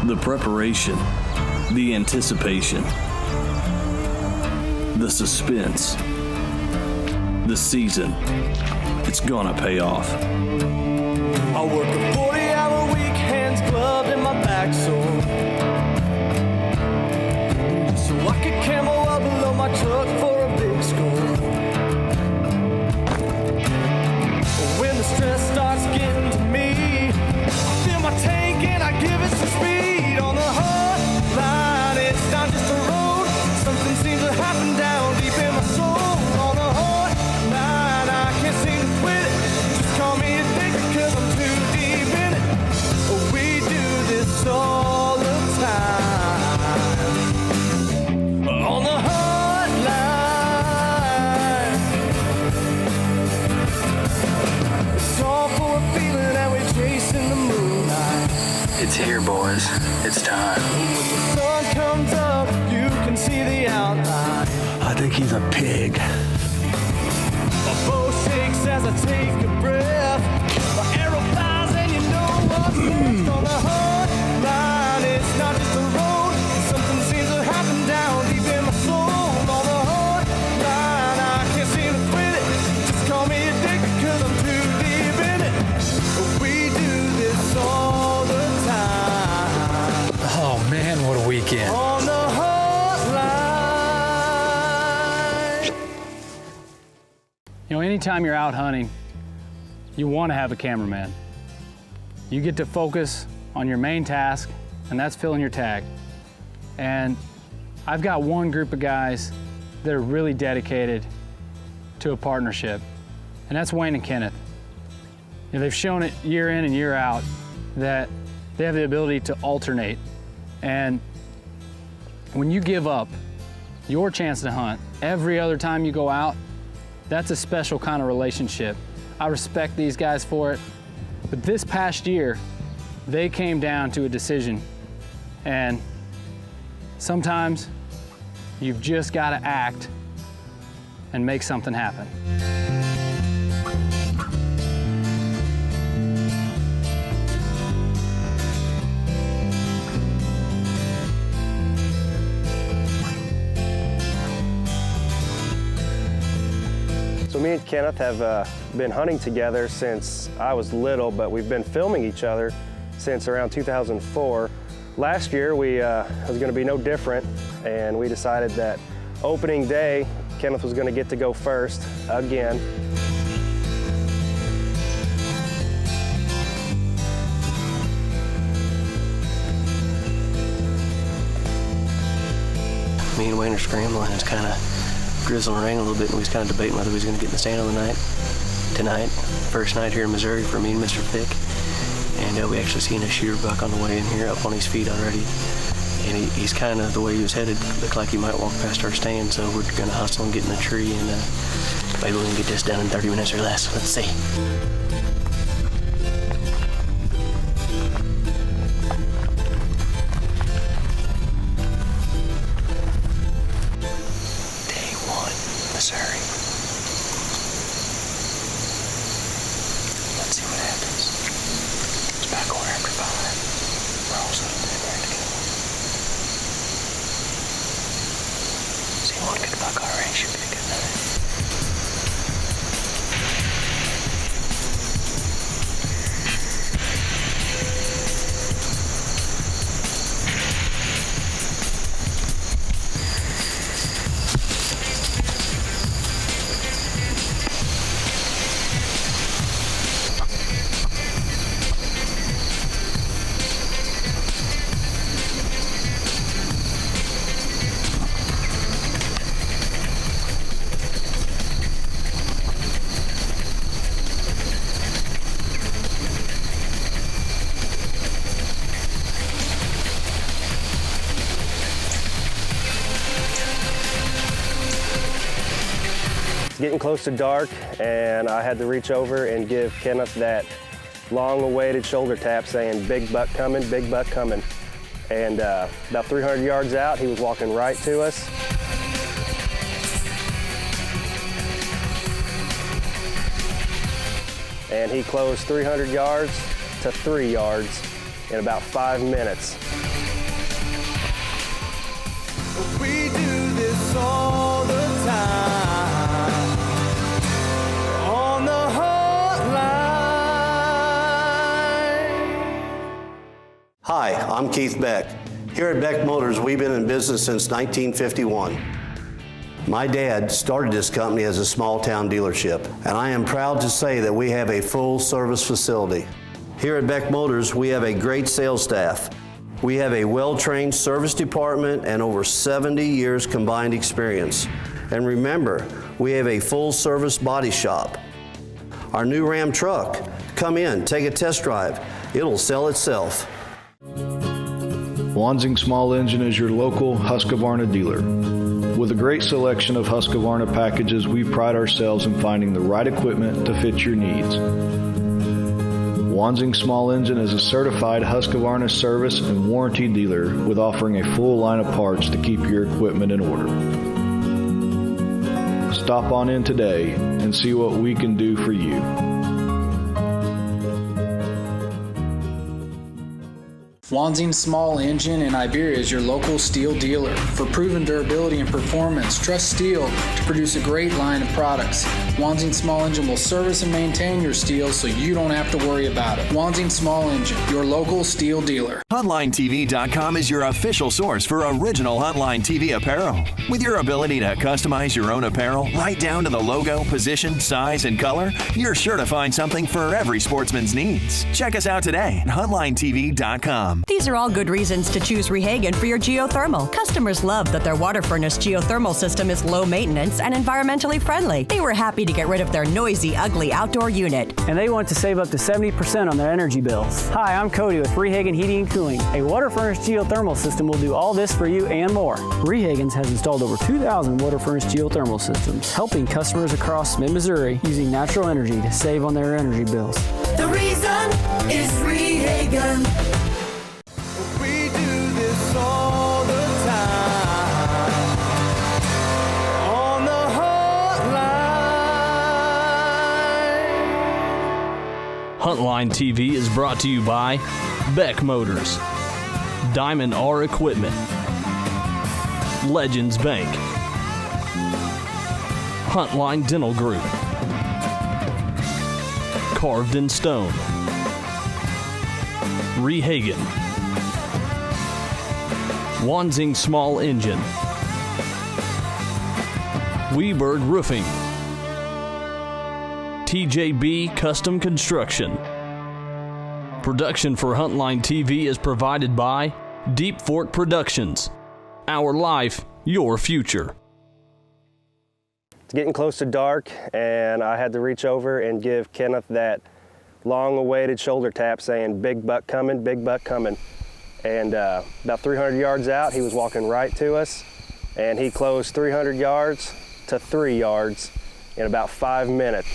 The preparation, the anticipation, the suspense, the season, it's gonna pay off. I work a 40-hour week, hands gloved and my back sore, so I could camo up below my truck for a big score. When the stress starts getting to me, I fill my tank and I give it some speed. On the hotline, it's not just a road, something seems to happen down deep in my soul. On the hotline, I can't seem to quit it, just call me addicted cause I'm too deep in it. We do this all the time. On the hotline, it's all for a feeling that we're chasing the moonlight. It's here, boys. It's time. When the sun comes up, you can see the outline. I think he's a pig. My bow shakes as I take a breath. My arrow flies and you know what's next. On the hotline, it's not just a road, something seems to happen down deep in my soul. On the hotline, I can't seem to quit it, just call me addicted cause I'm too deep in it. We do this all the time. Oh, man, what a weekend. On the hotline. You know, anytime you're out hunting, you want to have a cameraman. You get to focus on your main task, and that's filling your tag. And I've got one group of guys that are really dedicated to a partnership, and that's Wayne and Kenneth. You know, they've shown it year in and year out that they have the ability to alternate. And when you give up your chance to hunt every other time you go out, that's a special kind of relationship. I respect these guys for it, but this past year, they came down to a decision. And sometimes you've just got to act and make something happen. So me and Kenneth have been hunting together since I was little, but we've been filming each other since around 2004. Last year was going to be no different, and we decided that opening day, Kenneth was going to get to go first again. Me and Wayne are scrambling. It's kind of drizzling rain a little bit, and we was kind of debating whether we was going to get in the stand on the night tonight. First night here in Missouri for me and Mr. Fick. And we actually seen a shooter buck on the way in here up on his feet already. And he's kind of, the way he was headed, looked like he might walk past our stand, so we're going to hustle and get in the tree, and maybe we can get this done in 30 minutes or less. Let's see. Day 1, Missouri. Let's see what happens. It's back order after 5. We're all settled in, ready to go. See one good buck already, should be a good night. Getting close to dark, and I had to reach over and give Kenneth that long-awaited shoulder tap saying, "Big buck coming, big buck coming." And about 300 yards out, he was walking right to us. And he closed 300 yards to 3 yards in about 5 minutes. I'm Keith Beck. Here at Beck Motors, we've been in business since 1951. My dad started this company as a small town dealership, and I am proud to say that we have a full service facility. Here at Beck Motors, we have a great sales staff. We have a well-trained service department and over 70 years combined experience. And remember, we have a full-service body shop. Our new Ram truck, come in, take a test drive. It'll sell itself. Wanzing Small Engine is your local Husqvarna dealer. With a great selection of Husqvarna packages, we pride ourselves in finding the right equipment to fit your needs. Wanzing Small Engine is a certified Husqvarna service and warranty dealer with offering a full line of parts to keep your equipment in order. Stop on in today and see what we can do for you. Wanzing Small Engine in Iberia is your local steel dealer. For proven durability and performance, trust steel to produce a great line of products. Wanzing Small Engine will service and maintain your steel so you don't have to worry about it. Wanzing Small Engine, your local steel dealer. HuntlineTV.com is your official source for original Huntline TV apparel. With your ability to customize your own apparel right down to the logo, position, size, and color, you're sure to find something for every sportsman's needs. Check us out today at HuntlineTV.com. These are all good reasons to choose Rehagen for your geothermal. Customers love that their water furnace geothermal system is low maintenance and environmentally friendly. They were happy to get rid of their noisy, ugly outdoor unit. And they want to save up to 70% on their energy bills. Hi, I'm Cody with Rehagen Heating and Cooling. A water furnace geothermal system will do all this for you and more. Rehagen's has installed over 2,000 water furnace geothermal systems, helping customers across mid-Missouri using natural energy to save on their energy bills. The reason is Rehagen. We do this all the time on the hotline. Huntline TV is brought to you by Beck Motors, Diamond R Equipment, Legends Bank, Huntline Dental Group, Carved in Stone, Rehagen, Wanzing Small Engine, Weberg Roofing, TJB Custom Construction. Production for Huntline TV is provided by Deep Fork Productions. Our life, your future. It's getting close to dark, and I had to reach over and give Kenneth that long-awaited shoulder tap saying, "Big buck coming, big buck coming." And about 300 yards out, he was walking right to us, and he closed 300 yards to 3 yards in about 5 minutes.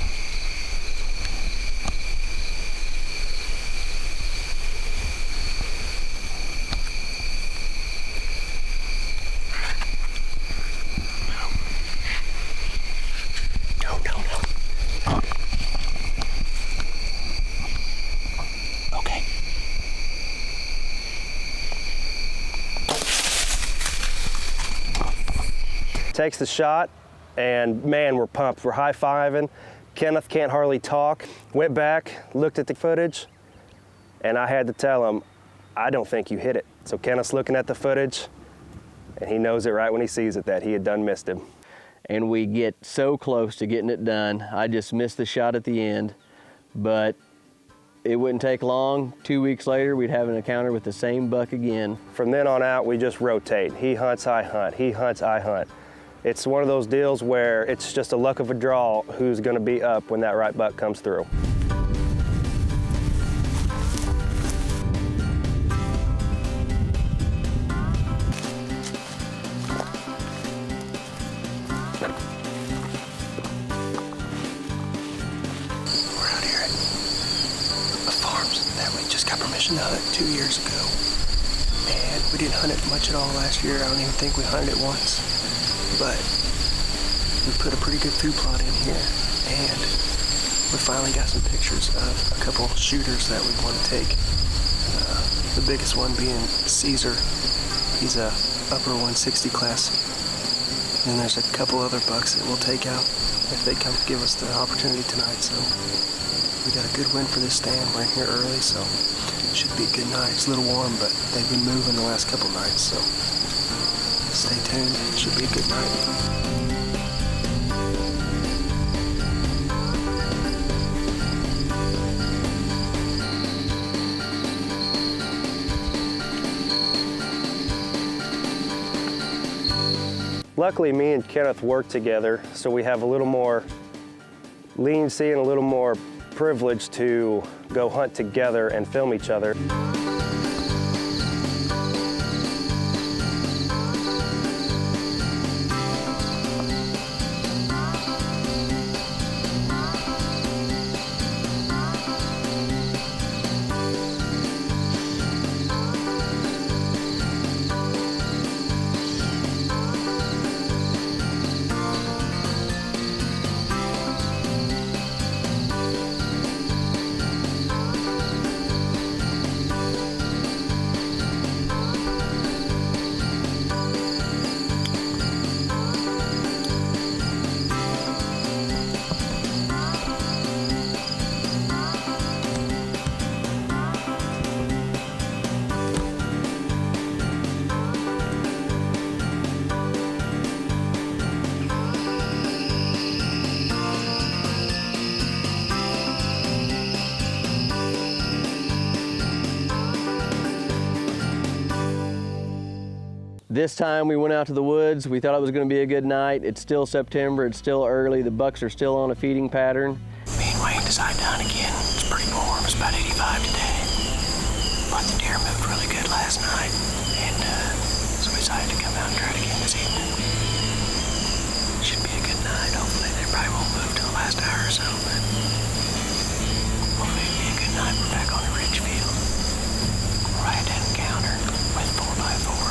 Takes the shot, and man, we're pumped. We're high-fiving. Kenneth can't hardly talk. Went back, looked at the footage, and I had to tell him, "I don't think you hit it." So Kenneth's looking at the footage, and he knows it right when he sees it that he had done missed him. And we get so close to getting it done. I just missed the shot at the end, but it wouldn't take long. 2 weeks later, we'd have an encounter with the same buck again. From then on out, we just rotate. He hunts, I hunt. He hunts, I hunt. It's one of those deals where it's just a luck of a draw who's going to be up when that right buck comes through. We're out here at the farms that we just got permission to hunt 2 years ago. And we didn't hunt it much at all last year. I don't even think we hunted it once. But we put a pretty good food plot in here, and we finally got some pictures of a couple shooters that we want to take. The biggest one being Caesar. He's a upper 160 class. And there's a couple other bucks that we'll take out if they come give us the opportunity tonight. So we got a good win for this stand. We're in here early, so it should be a good night. It's a little warm, but they've been moving the last couple nights, so stay tuned. It should be a good night. Luckily, me and Kenneth work together, so we have a little more leniency and a little more privilege to go hunt together and film each other. This time we went out to the woods. We thought it was going to be a good night. It's still September, it's still early. The bucks are still on a feeding pattern. Me and Wayne decided to hunt again. It's pretty warm, it's about 85 today. But the deer moved really good last night, and so we decided to come out and try it again this evening. Should be a good night. Hopefully they probably won't move till the last hour or so, but hopefully it'll be a good night. We're back on a ridge field. Right at encounter with 4x4.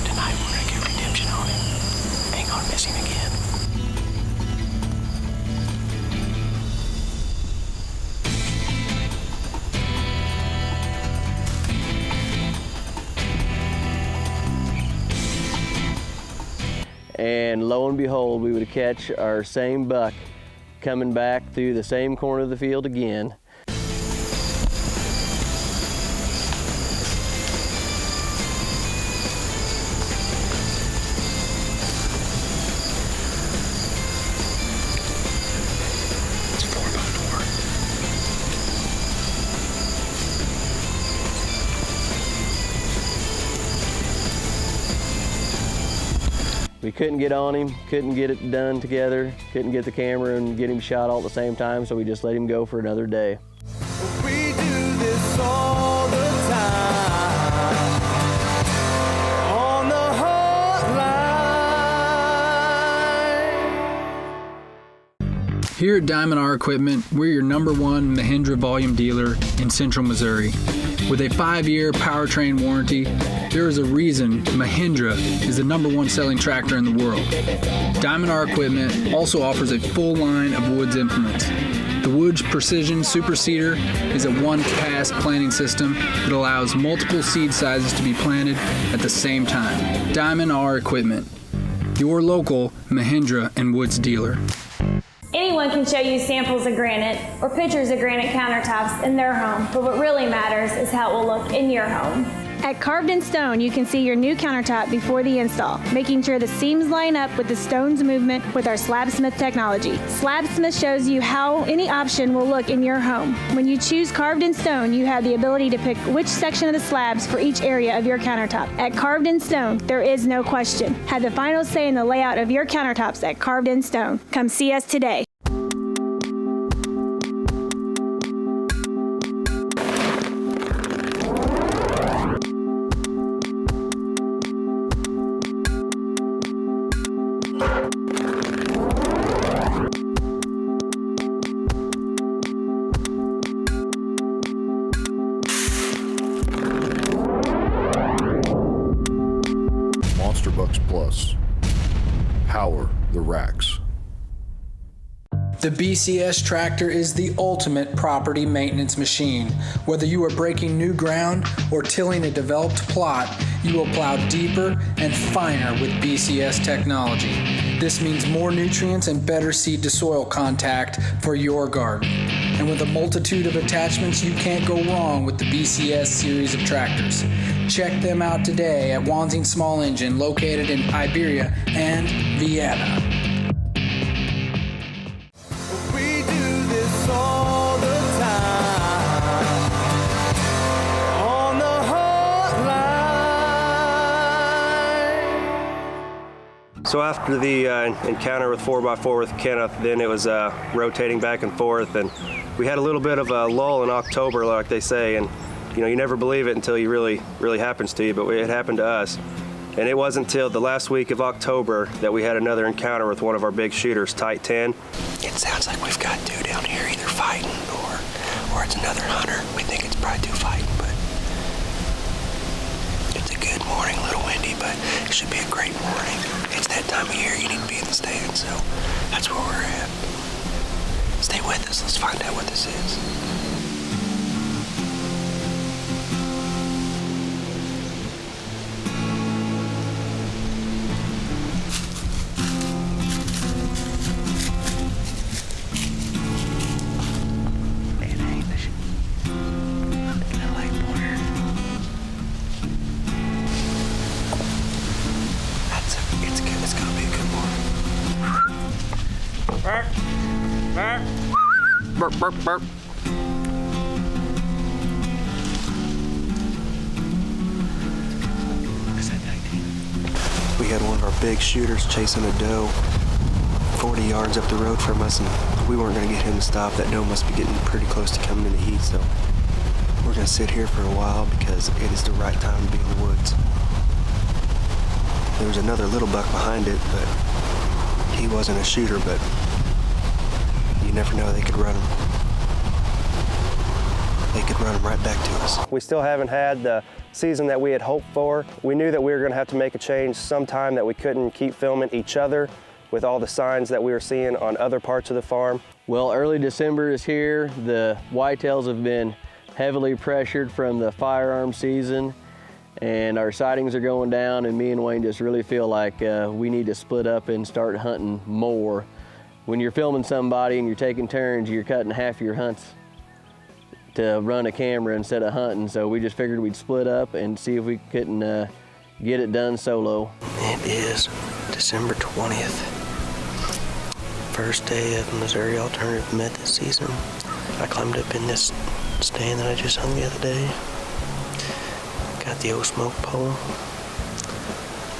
Tonight we're gonna get redemption on him. Ain't gonna miss him again. And lo and behold, we would catch our same buck coming back through the same corner of the field again. We couldn't get on him, couldn't get it done together, couldn't get the camera and get him shot all at the same time, so we just let him go for another day. We do this all the time on the hotline. Here at Diamond R Equipment, we're your #1 Mahindra volume dealer in Central Missouri. With a 5-year powertrain warranty, there is a reason Mahindra is the #1 selling tractor in the world. Diamond R Equipment also offers a full line of Woods implements. The Woods Precision Super Seeder is a one-pass planting system that allows multiple seed sizes to be planted at the same time. Diamond R Equipment, your local Mahindra and Woods dealer. Anyone can show you samples of granite or pictures of granite countertops in their home, but what really matters is how it will look in your home. At Carved in Stone, you can see your new countertop before the install, making sure the seams line up with the stone's movement with our Slabsmith technology. Slabsmith shows you how any option will look in your home. When you choose Carved in Stone, you have the ability to pick which section of the slabs for each area of your countertop. At Carved in Stone, there is no question. Have the final say in the layout of your countertops at Carved in Stone. Come see us today. Plus. Power the racks. The BCS tractor is the ultimate property maintenance machine. Whether you are breaking new ground or tilling a developed plot, you will plow deeper and finer with BCS technology. This means more nutrients and better seed to soil contact for your garden. And with a multitude of attachments, you can't go wrong with the BCS series of tractors. Check them out today at Wanzing Small Engine, located in Iberia and Vienna. We do this all the time on the hotline. So after the encounter with 4x4 with Kenneth, then it was rotating back and forth, and we had a little bit of a lull in October, like they say, and you never believe it until it really happens to you, but it happened to us. And it wasn't until the last week of October that we had another encounter with one of our big shooters, Tight 10. It sounds like we've got two down here either fighting or it's another hunter. We think it's probably two fighting, but it's a good morning, a little windy, but it should be a great morning. It's that time of year you need to be in the stand, so that's where we're at. Stay with us, let's find out what this is. Burp, burp, burp. We had one of our big shooters chasing a doe 40 yards up the road from us, and we weren't going to get him to stop. That doe must be getting pretty close to coming in the heat, so we're going to sit here for a while because it is the right time to be in the woods. There was another little buck behind it, but he wasn't a shooter, but you never know, they could run him. They could run him right back to us. We still haven't had the season that we had hoped for. We knew that we were going to have to make a change sometime, that we couldn't keep filming each other with all the signs that we were seeing on other parts of the farm. Well, early December is here. The whitetails have been heavily pressured from the firearm season, and our sightings are going down, and me and Wayne just really feel like we need to split up and start hunting more. When you're filming somebody and you're taking turns, you're cutting half your hunts to run a camera instead of hunting, so we just figured we'd split up and see if we couldn't get it done solo. It is December 20th, first day of Missouri Alternative Method season. I climbed up in this stand that I just hung the other day. Got the old smoke pole,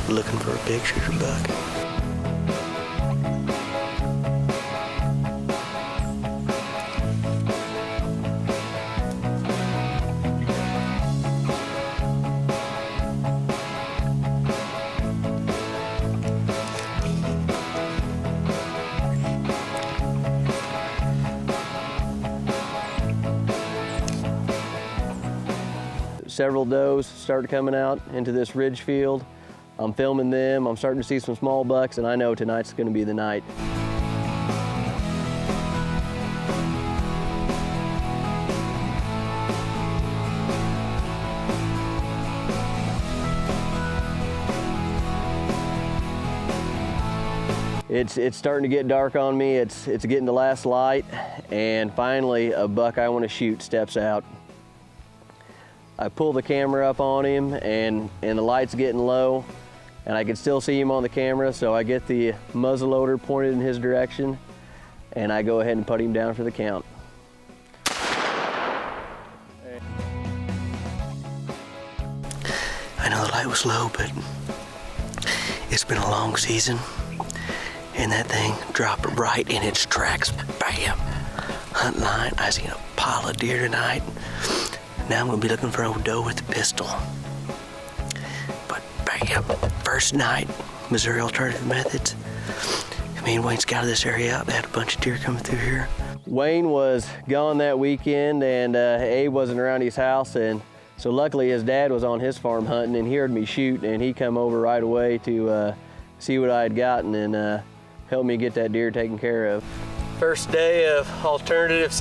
looking for a big shooter buck. Several does started coming out into this ridge field. I'm filming them. I'm starting to see some small bucks, and I know tonight's going to be the night. It's starting to get dark on me. It's getting the last light, and finally a buck I want to shoot steps out. I pull the camera up on him, and the light's getting low, and I can still see him on the camera, so I get the muzzleloader pointed in his direction, and I go ahead and put him down for the count. I know the light was low, but it's been a long season, and that thing dropped right in its tracks. Bam! Huntline, I seen a pile of deer tonight. Now I'm gonna be looking for a doe with a pistol. But bam, first night, Missouri Alternative Methods. Me and Wayne scouted this area out. They had a bunch of deer coming through here. Wayne was gone that weekend, and Abe wasn't around his house, and so luckily his dad was on his farm hunting, and he heard me shoot, and he come over right away to see what I had gotten and help me get that deer taken care of. First day of alternative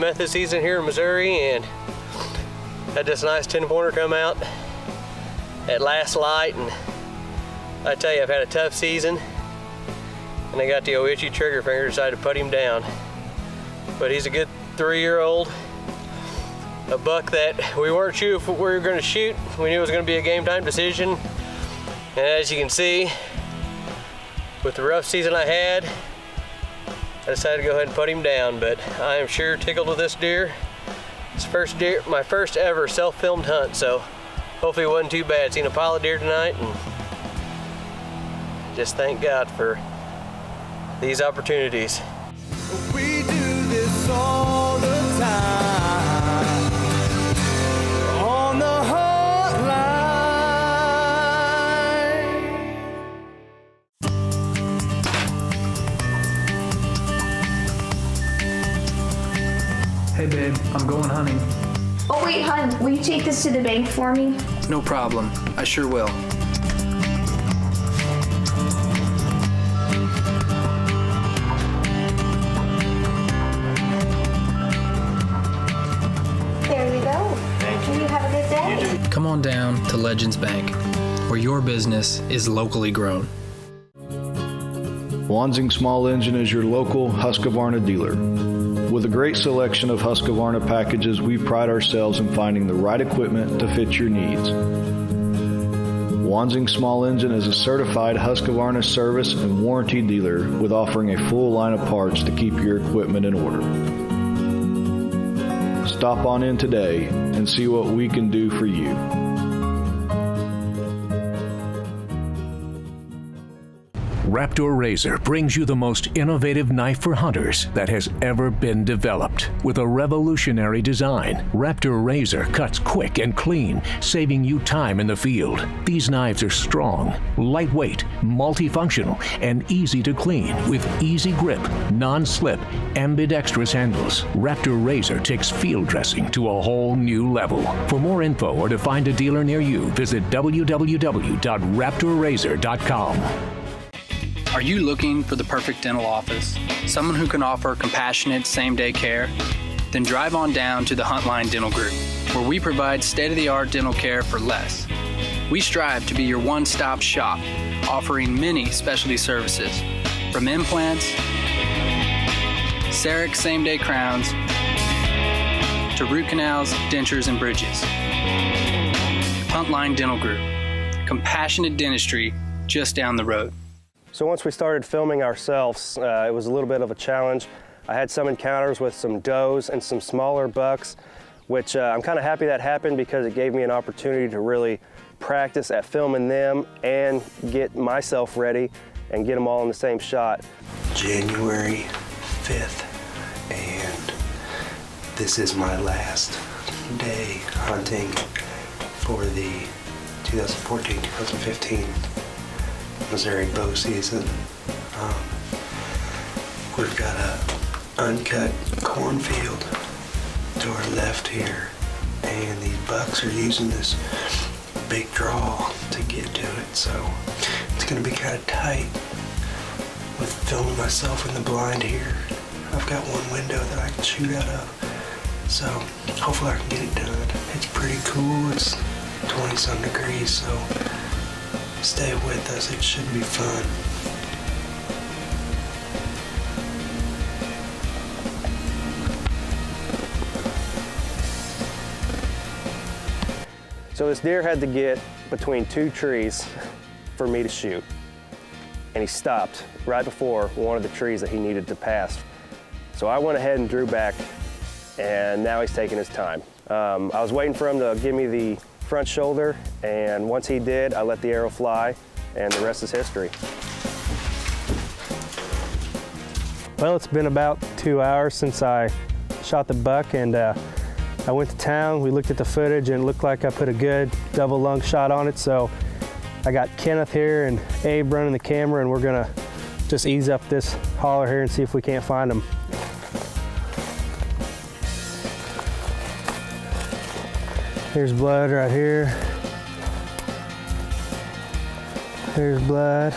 method season here in Missouri, and had this nice 10-pointer come out at last light, and I tell you, I've had a tough season, and I got the old itchy trigger finger, decided to put him down. But he's a good 3-year-old, a buck that we weren't sure if we were going to shoot. We knew it was going to be a game time decision. And as you can see, with the rough season I had, I decided to go ahead and put him down. But I am sure tickled with this deer. It's my first ever self-filmed hunt, so hopefully it wasn't too bad. Seen a pile of deer tonight, and just thank God for these opportunities. We do this all the time on the hotline. Hey babe, I'm going hunting. Oh wait, hon, will you take this to the bank for me? No problem, I sure will. There you go. Thank you. You have a good day. Come on down to Legends Bank, where your business is locally grown. Wansing Small Engine is your local Husqvarna dealer. With a great selection of Husqvarna packages, we pride ourselves in finding the right equipment to fit your needs. Wansing Small Engine is a certified Husqvarna service and warranty dealer with offering a full line of parts to keep your equipment in order. Stop on in today and see what we can do for you. Raptor Razor brings you the most innovative knife for hunters that has ever been developed. With a revolutionary design, Raptor Razor cuts quick and clean, saving you time in the field. These knives are strong, lightweight, multifunctional, and easy to clean with easy grip, non-slip, ambidextrous handles. Raptor Razor takes field dressing to a whole new level. For more info or to find a dealer near you, visit www.raptorrazor.com. Are you looking for the perfect dental office? Someone who can offer compassionate same-day care? Then drive on down to the Huntline Dental Group, where we provide state-of-the-art dental care for less. We strive to be your one-stop shop, offering many specialty services, from implants, CEREC same-day crowns, to root canals, dentures, and bridges. Huntline Dental Group, compassionate dentistry just down the road. So once we started filming ourselves, it was a little bit of a challenge. I had some encounters with some does and some smaller bucks, which I'm kind of happy that happened because it gave me an opportunity to really practice at filming them and get myself ready and get them all in the same shot. January 5th, and this is my last day hunting for the 2014-2015 Missouri bow season. We've got a uncut cornfield to our left here, and these bucks are using this big draw to get to it, so it's gonna be kind of tight with filming myself in the blind here. I've got one window that I can shoot out of, so hopefully I can get it done. It's pretty cool. It's 20-some degrees, so stay with us. It should be fun. So this deer had to get between two trees for me to shoot. And he stopped right before one of the trees that he needed to pass. So I went ahead and drew back, and now he's taking his time. I was waiting for him to give me the front shoulder, and once he did, I let the arrow fly, and the rest is history. Well, it's been about 2 hours since I shot the buck, and I went to town. We looked at the footage, and it looked like I put a good double lung shot on it, so I got Kenneth here and Abe running the camera, and we're gonna just ease up this holler here and see if we can't find him. There's blood right here. There's blood.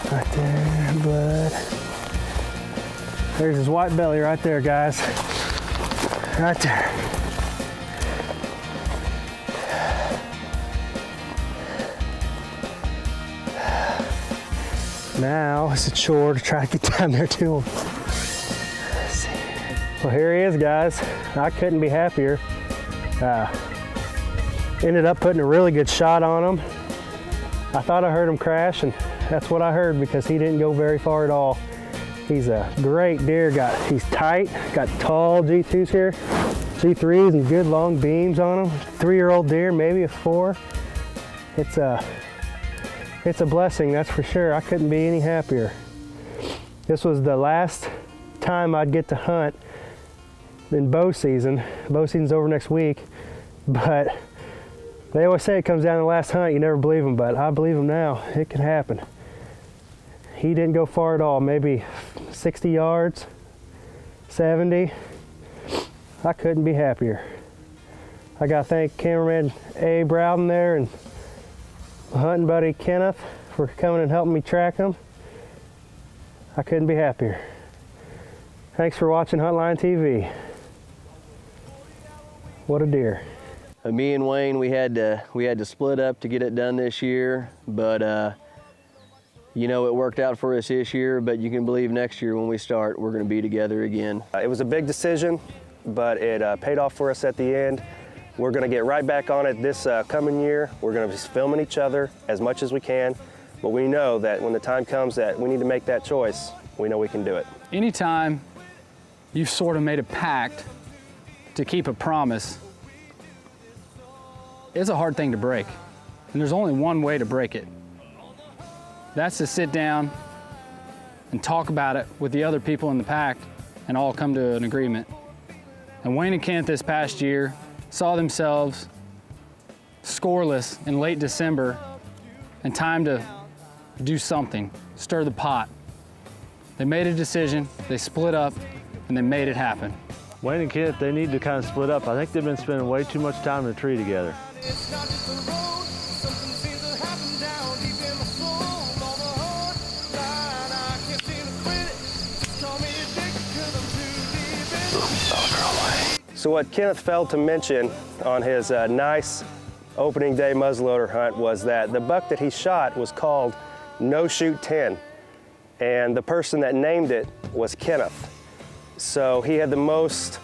Right there, blood. There's his white belly right there, guys. Right there. Now it's a chore to try to get down there to him. Let's see. Well, here he is, guys. I couldn't be happier. Ended up putting a really good shot on him. I thought I heard him crash, and that's what I heard because he didn't go very far at all. He's a great deer. He's tight, got tall G2s here, G3s and good long beams on him. 3-year-old deer, maybe a 4. It's a blessing, that's for sure. I couldn't be any happier. This was the last time I'd get to hunt in bow season. Bow season's over next week, but they always say it comes down to the last hunt. You never believe them, but I believe them now. It can happen. He didn't go far at all, maybe 60 yards, 70. I couldn't be happier. I gotta thank cameraman Abe Rowden there and my hunting buddy Kenneth for coming and helping me track him. I couldn't be happier. Thanks for watching Huntline TV. What a deer. Me and Wayne, we had to split up to get it done this year, but you know, it worked out for us this year, but you can believe next year when we start, we're gonna be together again. It was a big decision, but it paid off for us at the end. We're gonna get right back on it this coming year. We're gonna be filming each other as much as we can, but we know that when the time comes that we need to make that choice, we know we can do it. Anytime you've sort of made a pact to keep a promise, it's a hard thing to break. And there's only one way to break it. That's to sit down and talk about it with the other people in the pact and all come to an agreement. And Wayne and Kent this past year saw themselves scoreless in late December and time to do something, stir the pot. They made a decision, they split up, and they made it happen. Wayne and Kent, they need to kind of split up. I think they've been spending way too much time in the tree together. It's not just a road, something seems to happen down deep in my soul. On the hard line, I can't seem to quit it. Just call me addicted 'cause I'm too deep in it. So what Kenneth failed to mention on his nice opening day muzzleloader hunt was that the buck that he shot was called No Shoot 10, and the person that named it was Kenneth. So he had the most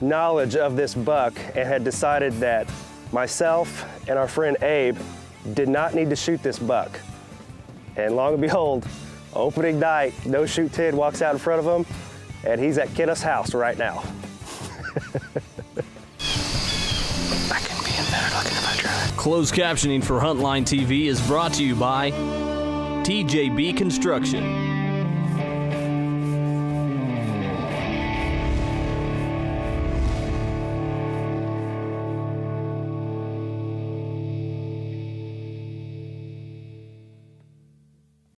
knowledge of this buck and had decided that myself and our friend Abe did not need to shoot this buck. And long and behold, opening night, No Shoot 10 walks out in front of him, and he's at Kenneth's house right now. I can be in better looking if I try. Closed captioning for Huntline TV is brought to you by TJB Construction.